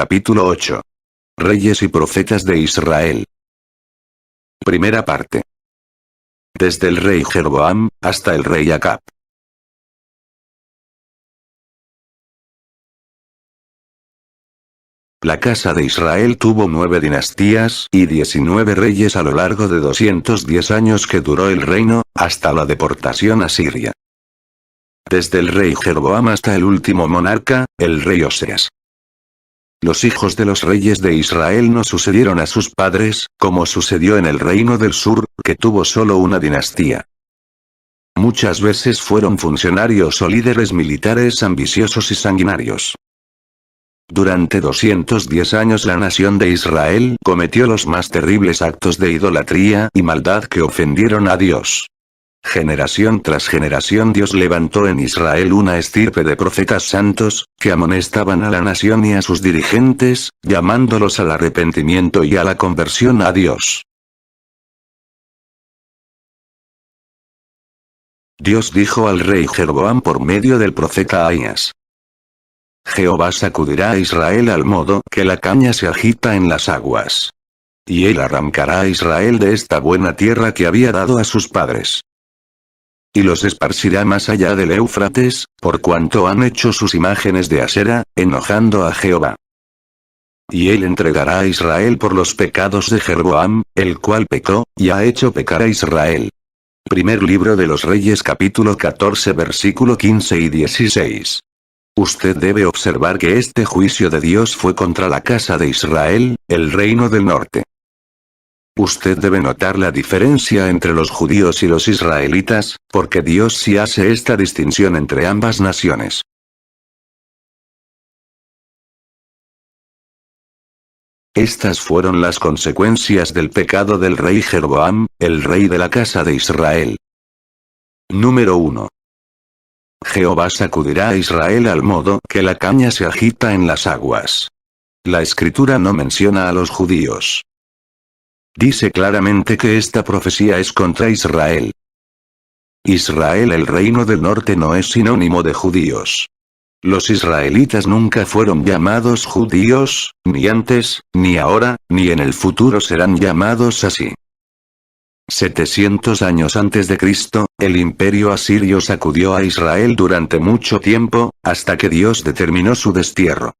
Capítulo 8. Reyes y profetas de Israel. Primera parte. Desde el rey Jeroboam, hasta el rey Acab. La casa de Israel tuvo 9 dinastías y 19 reyes a lo largo de 210 años que duró el reino, hasta la deportación a Siria. Desde el rey Jeroboam hasta el último monarca, el rey Oseas. Los hijos de los reyes de Israel no sucedieron a sus padres, como sucedió en el reino del sur, que tuvo solo una dinastía. Muchas veces fueron funcionarios o líderes militares ambiciosos y sanguinarios. Durante 210 años la nación de Israel cometió los más terribles actos de idolatría y maldad que ofendieron a Dios. Generación tras generación Dios levantó en Israel una estirpe de profetas santos, que amonestaban a la nación y a sus dirigentes, llamándolos al arrepentimiento y a la conversión a Dios. Dios dijo al rey Jeroboam por medio del profeta Ahías: Jehová sacudirá a Israel al modo que la caña se agita en las aguas. Y él arrancará a Israel de esta buena tierra que había dado a sus padres. Y los esparcirá más allá del Éufrates, por cuanto han hecho sus imágenes de Asera, enojando a Jehová. Y él entregará a Israel por los pecados de Jeroboam, el cual pecó, y ha hecho pecar a Israel. Primer libro de los Reyes capítulo 14 versículo 15 y 16. Usted debe observar que este juicio de Dios fue contra la casa de Israel, el reino del norte. Usted debe notar la diferencia entre los judíos y los israelitas, porque Dios sí hace esta distinción entre ambas naciones. Estas fueron las consecuencias del pecado del rey Jeroboam, el rey de la casa de Israel. Número 1. Jehová sacudirá a Israel al modo que la caña se agita en las aguas. La escritura no menciona a los judíos. Dice claramente que esta profecía es contra Israel. Israel, el reino del norte, no es sinónimo de judíos. Los israelitas nunca fueron llamados judíos, ni antes, ni ahora, ni en el futuro serán llamados así. 700 años antes de Cristo, el imperio asirio sacudió a Israel durante mucho tiempo, hasta que Dios determinó su destierro.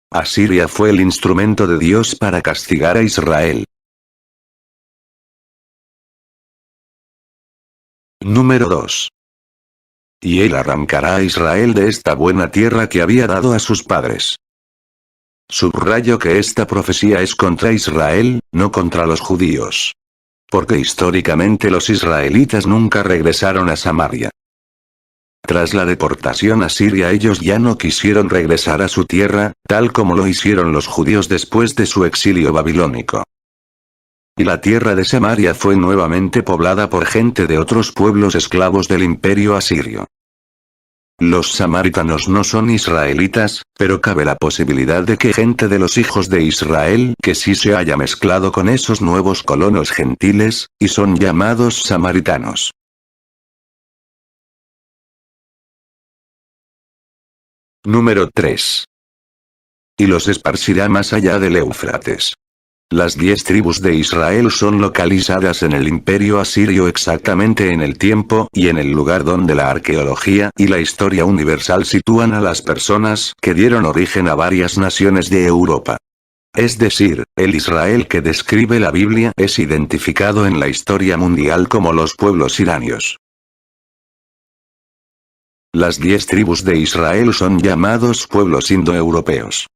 Asiria fue el instrumento de Dios para castigar a Israel. Número 2. Y él arrancará a Israel de esta buena tierra que había dado a sus padres. Subrayo que esta profecía es contra Israel, no contra los judíos. Porque históricamente los israelitas nunca regresaron a Samaria. Tras la deportación a Siria ellos ya no quisieron regresar a su tierra, tal como lo hicieron los judíos después de su exilio babilónico. Y la tierra de Samaria fue nuevamente poblada por gente de otros pueblos esclavos del imperio asirio. Los samaritanos no son israelitas, pero cabe la posibilidad de que gente de los hijos de Israel que sí se haya mezclado con esos nuevos colonos gentiles, y son llamados samaritanos. Número 3. Y los esparcirá más allá del Éufrates. Las 10 tribus de Israel son localizadas en el imperio asirio exactamente en el tiempo y en el lugar donde la arqueología y la historia universal sitúan a las personas que dieron origen a varias naciones de Europa. Es decir, el Israel que describe la Biblia es identificado en la historia mundial como los pueblos iranios. Las 10 tribus de Israel son llamados pueblos indoeuropeos.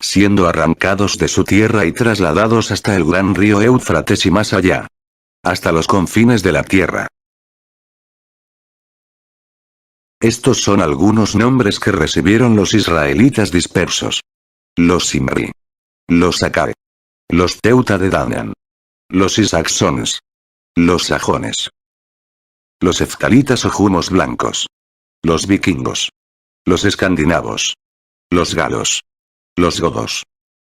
Siendo arrancados de su tierra y trasladados hasta el gran río Éufrates y más allá. Hasta los confines de la tierra. Estos son algunos nombres que recibieron los israelitas dispersos. Los Simri. Los Acabe. Los Teuta de Danán. Los Isacsons. Los Sajones. Los Heftalitas o Jumos blancos. Los vikingos. Los escandinavos. Los galos. Los godos.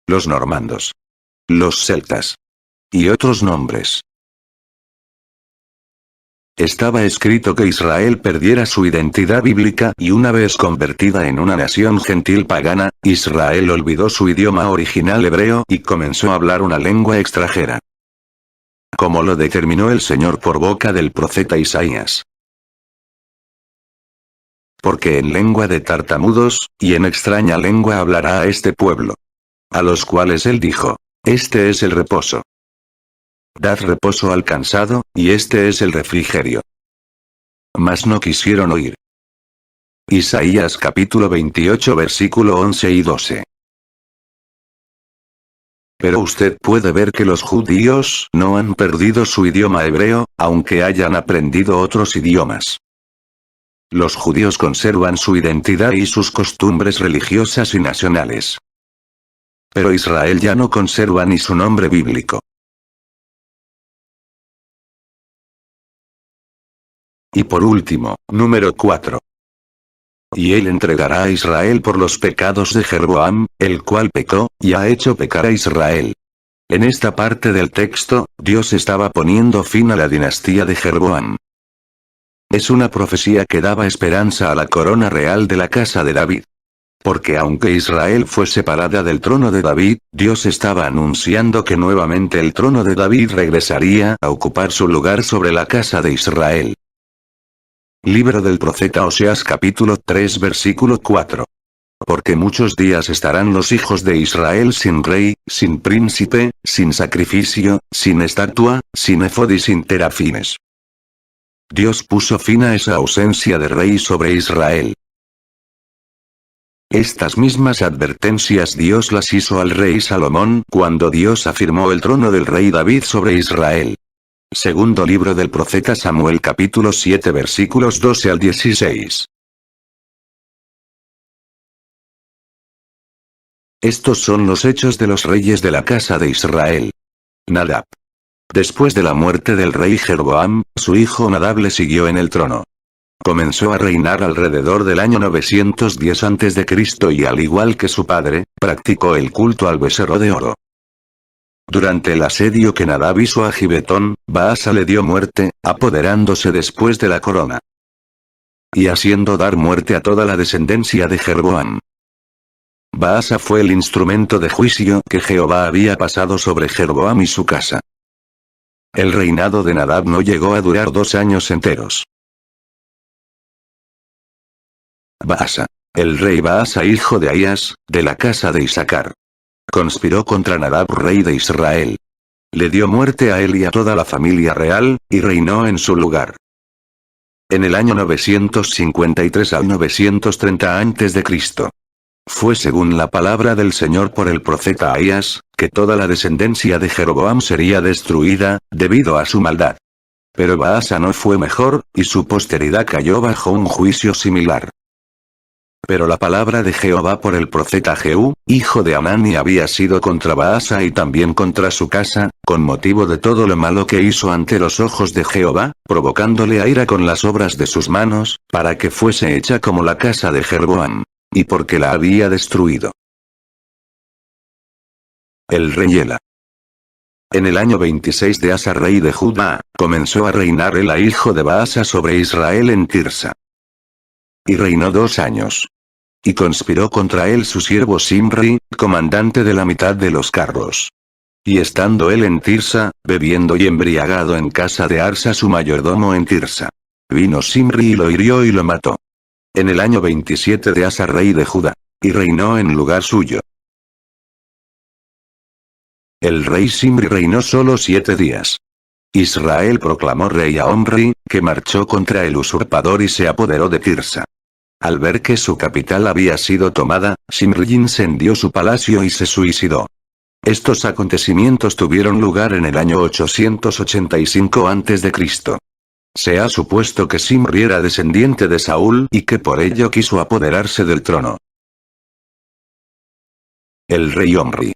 Los normandos. Los celtas. Y otros nombres. Estaba escrito que Israel perdiera su identidad bíblica y una vez convertida en una nación gentil pagana, Israel olvidó su idioma original hebreo y comenzó a hablar una lengua extranjera. Como lo determinó el Señor por boca del profeta Isaías. Porque en lengua de tartamudos, y en extraña lengua hablará a este pueblo. A los cuales él dijo: Este es el reposo. Dad reposo al cansado, y este es el refrigerio. Mas no quisieron oír. Isaías capítulo 28 versículo 11 y 12. Pero usted puede ver que los judíos no han perdido su idioma hebreo, aunque hayan aprendido otros idiomas. Los judíos conservan su identidad y sus costumbres religiosas y nacionales. Pero Israel ya no conserva ni su nombre bíblico. Y por último, número 4. Y él entregará a Israel por los pecados de Jeroboam, el cual pecó, y ha hecho pecar a Israel. En esta parte del texto, Dios estaba poniendo fin a la dinastía de Jeroboam. Es una profecía que daba esperanza a la corona real de la casa de David. Porque aunque Israel fue separada del trono de David, Dios estaba anunciando que nuevamente el trono de David regresaría a ocupar su lugar sobre la casa de Israel. Libro del profeta Oseas capítulo 3 versículo 4. Porque muchos días estarán los hijos de Israel sin rey, sin príncipe, sin sacrificio, sin estatua, sin efod y sin terafines. Dios puso fin a esa ausencia de rey sobre Israel. Estas mismas advertencias Dios las hizo al rey Salomón cuando Dios afirmó el trono del rey David sobre Israel. Segundo libro del profeta Samuel capítulo 7 versículos 12 al 16. Estos son los hechos de los reyes de la casa de Israel. Nadab. Después de la muerte del rey Jeroboam, su hijo Nadab le siguió en el trono. Comenzó a reinar alrededor del año 910 a.C. y al igual que su padre, practicó el culto al becerro de oro. Durante el asedio que Nadab hizo a Gibetón, Baasa le dio muerte, apoderándose después de la corona. Y haciendo dar muerte a toda la descendencia de Jeroboam. Baasa fue el instrumento de juicio que Jehová había pasado sobre Jeroboam y su casa. El reinado de Nadab no llegó a durar 2 años enteros. Baasa. El rey Baasa hijo de Ahías, de la casa de Isaacar. Conspiró contra Nadab rey de Israel. Le dio muerte a él y a toda la familia real, y reinó en su lugar. En el año 953 al 930 a.C. Fue según la palabra del Señor por el profeta Ahías, que toda la descendencia de Jeroboam sería destruida, debido a su maldad. Pero Baasa no fue mejor, y su posteridad cayó bajo un juicio similar. Pero la palabra de Jehová por el profeta Jehú, hijo de Hanani había sido contra Baasa y también contra su casa, con motivo de todo lo malo que hizo ante los ojos de Jehová, provocándole a ira con las obras de sus manos, para que fuese hecha como la casa de Jeroboam. Y porque la había destruido. El rey Ela. En el año 26 de Asa rey de Judá, comenzó a reinar Ela hijo de Baasa sobre Israel en Tirsa. Y reinó 2 años. Y conspiró contra él su siervo Simri, comandante de la mitad de los carros. Y estando él en Tirsa, bebiendo y embriagado en casa de Arsa su mayordomo en Tirsa. Vino Simri y lo hirió y lo mató. En el año 27 de Asa rey de Judá. Y reinó en lugar suyo. El rey Simri reinó solo 7 días. Israel proclamó rey a Omri, que marchó contra el usurpador y se apoderó de Tirsa. Al ver que su capital había sido tomada, Simri incendió su palacio y se suicidó. Estos acontecimientos tuvieron lugar en el año 885 a.C. Se ha supuesto que Simri era descendiente de Saúl y que por ello quiso apoderarse del trono. El rey Omri.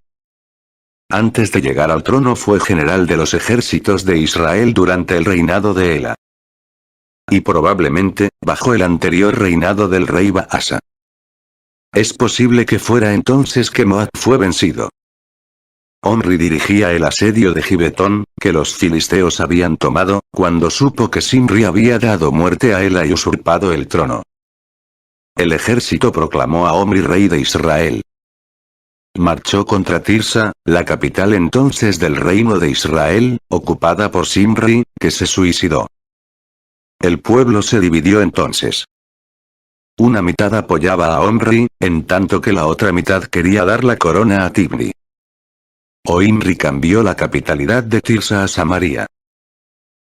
Antes de llegar al trono fue general de los ejércitos de Israel durante el reinado de Ela. Y probablemente, bajo el anterior reinado del rey Baasa. Es posible que fuera entonces que Moab fue vencido. Omri dirigía el asedio de Gibetón, que los filisteos habían tomado, cuando supo que Simri había dado muerte a Ela y usurpado el trono. El ejército proclamó a Omri rey de Israel. Marchó contra Tirsa, la capital entonces del reino de Israel, ocupada por Simri, que se suicidó. El pueblo se dividió entonces. Una mitad apoyaba a Omri, en tanto que la otra mitad quería dar la corona a Tibni. Omri cambió la capitalidad de Tirsa a Samaria.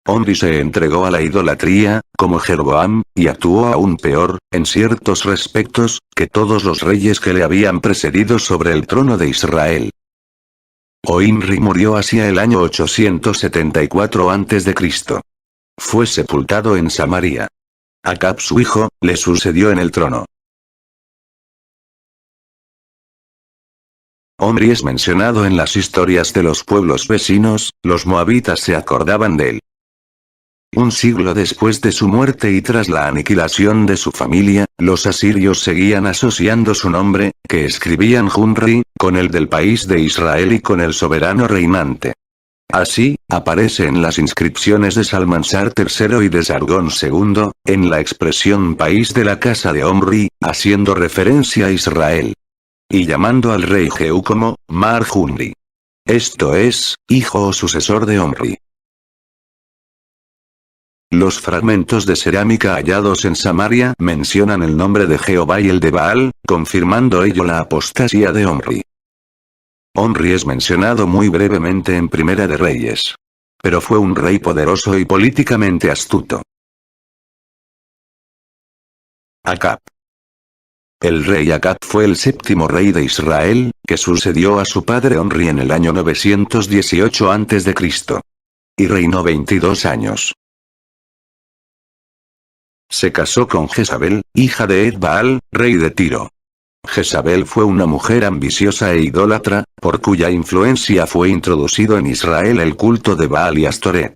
Omri se entregó a la idolatría, como Jeroboam, y actuó aún peor, en ciertos respectos, que todos los reyes que le habían precedido sobre el trono de Israel. Omri murió hacia el año 874 a.C. Fue sepultado en Samaria. Acab su hijo, le sucedió en el trono. Omri es mencionado en las historias de los pueblos vecinos, los moabitas se acordaban de él. Un siglo después de su muerte y tras la aniquilación de su familia, los asirios seguían asociando su nombre, que escribían Junri, con el del país de Israel y con el soberano reinante. Así, aparece en las inscripciones de Salmansar III y de Sargón II, en la expresión país de la casa de Omri, haciendo referencia a Israel. Y llamando al rey Jehú como, Mar Junri. Esto es, hijo o sucesor de Omri. Los fragmentos de cerámica hallados en Samaria mencionan el nombre de Jehová y el de Baal, confirmando ello la apostasía de Omri. Omri es mencionado muy brevemente en Primera de Reyes. Pero fue un rey poderoso y políticamente astuto. Acab. El rey Acab fue el séptimo rey de Israel, que sucedió a su padre Omri en el año 918 a.C. Y reinó 22 años. Se casó con Jezabel, hija de Ed-Baal, rey de Tiro. Jezabel fue una mujer ambiciosa e idólatra, por cuya influencia fue introducido en Israel el culto de Baal y Astoret.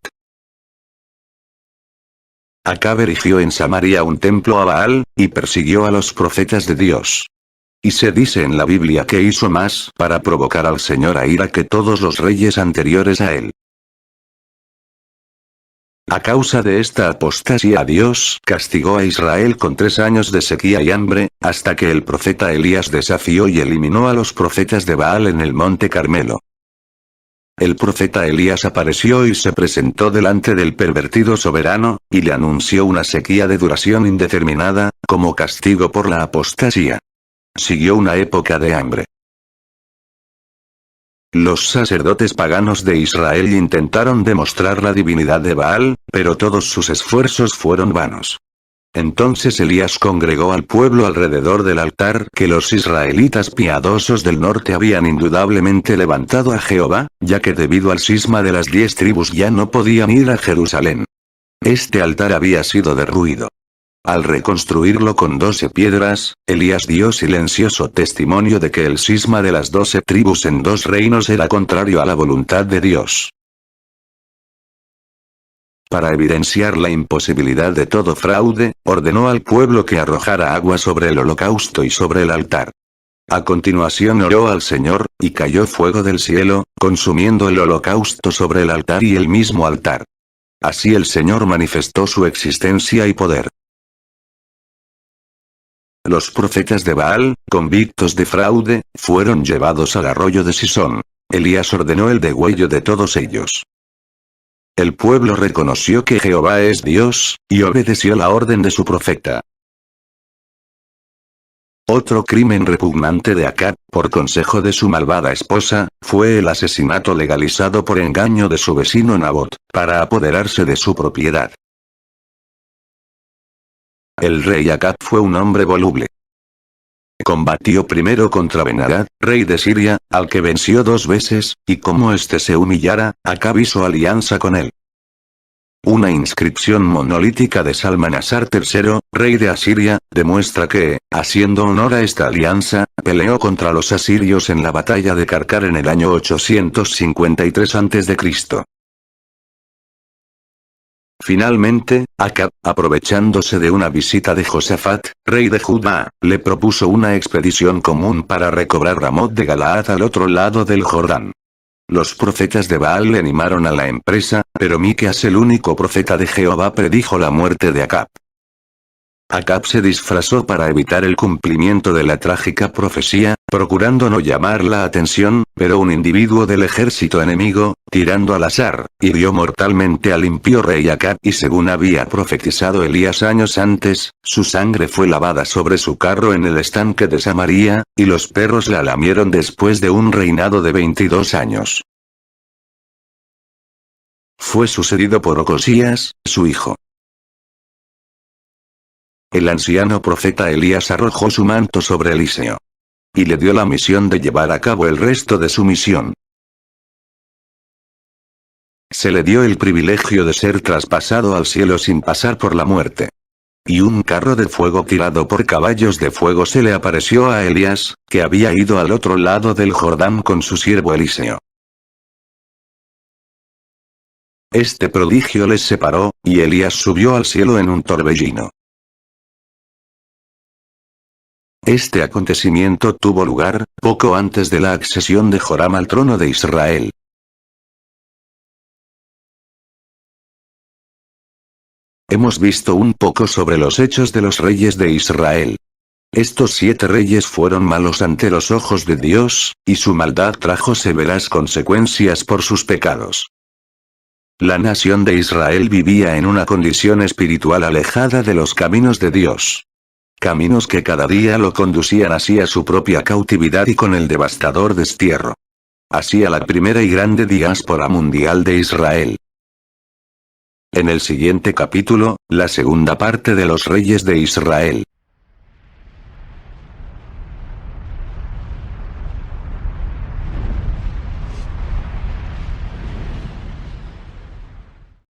Acab erigió en Samaria un templo a Baal, y persiguió a los profetas de Dios. Y se dice en la Biblia que hizo más para provocar al Señor a ira que todos los reyes anteriores a él. A causa de esta apostasía a Dios castigó a Israel con 3 años de sequía y hambre, hasta que el profeta Elías desafió y eliminó a los profetas de Baal en el monte Carmelo. El profeta Elías apareció y se presentó delante del pervertido soberano, y le anunció una sequía de duración indeterminada, como castigo por la apostasía. Siguió una época de hambre. Los sacerdotes paganos de Israel intentaron demostrar la divinidad de Baal, pero todos sus esfuerzos fueron vanos. Entonces Elías congregó al pueblo alrededor del altar que los israelitas piadosos del norte habían indudablemente levantado a Jehová, ya que debido al cisma de las 10 tribus ya no podían ir a Jerusalén. Este altar había sido derruido. Al reconstruirlo con 12 piedras, Elías dio silencioso testimonio de que el cisma de las 12 tribus en 2 reinos era contrario a la voluntad de Dios. Para evidenciar la imposibilidad de todo fraude, ordenó al pueblo que arrojara agua sobre el holocausto y sobre el altar. A continuación oró al Señor, y cayó fuego del cielo, consumiendo el holocausto sobre el altar y el mismo altar. Así el Señor manifestó su existencia y poder. Los profetas de Baal, convictos de fraude, fueron llevados al arroyo de Sisón. Elías ordenó el degüello de todos ellos. El pueblo reconoció que Jehová es Dios, y obedeció la orden de su profeta. Otro crimen repugnante de Acab, por consejo de su malvada esposa, fue el asesinato legalizado por engaño de su vecino Nabot, para apoderarse de su propiedad. El rey Acab fue un hombre voluble. Combatió primero contra Ben-Hadad, rey de Siria, al que venció 2 veces, y como éste se humillara, Acab hizo alianza con él. Una inscripción monolítica de Salmanasar III, rey de Asiria, demuestra que, haciendo honor a esta alianza, peleó contra los asirios en la batalla de Carcar en el año 853 a.C. Finalmente, Acab, aprovechándose de una visita de Josafat, rey de Judá, le propuso una expedición común para recobrar Ramot de Galaad al otro lado del Jordán. Los profetas de Baal le animaron a la empresa, pero Miqueas, el único profeta de Jehová, predijo la muerte de Acab. Acab se disfrazó para evitar el cumplimiento de la trágica profecía, procurando no llamar la atención, pero un individuo del ejército enemigo, tirando al azar, hirió mortalmente al impío rey Acab, y según había profetizado Elías años antes, su sangre fue lavada sobre su carro en el estanque de Samaria, y los perros la lamieron después de un reinado de 22 años. Fue sucedido por Ocosías, su hijo. El anciano profeta Elías arrojó su manto sobre Eliseo. Y le dio la misión de llevar a cabo el resto de su misión. Se le dio el privilegio de ser traspasado al cielo sin pasar por la muerte. Y un carro de fuego tirado por caballos de fuego se le apareció a Elías, que había ido al otro lado del Jordán con su siervo Eliseo. Este prodigio les separó, y Elías subió al cielo en un torbellino. Este acontecimiento tuvo lugar, poco antes de la accesión de Joram al trono de Israel. Hemos visto un poco sobre los hechos de los reyes de Israel. Estos 7 reyes fueron malos ante los ojos de Dios, y su maldad trajo severas consecuencias por sus pecados. La nación de Israel vivía en una condición espiritual alejada de los caminos de Dios. Caminos que cada día lo conducían hacia su propia cautividad y con el devastador destierro. Hacia la primera y grande diáspora mundial de Israel. En el siguiente capítulo, la segunda parte de los reyes de Israel.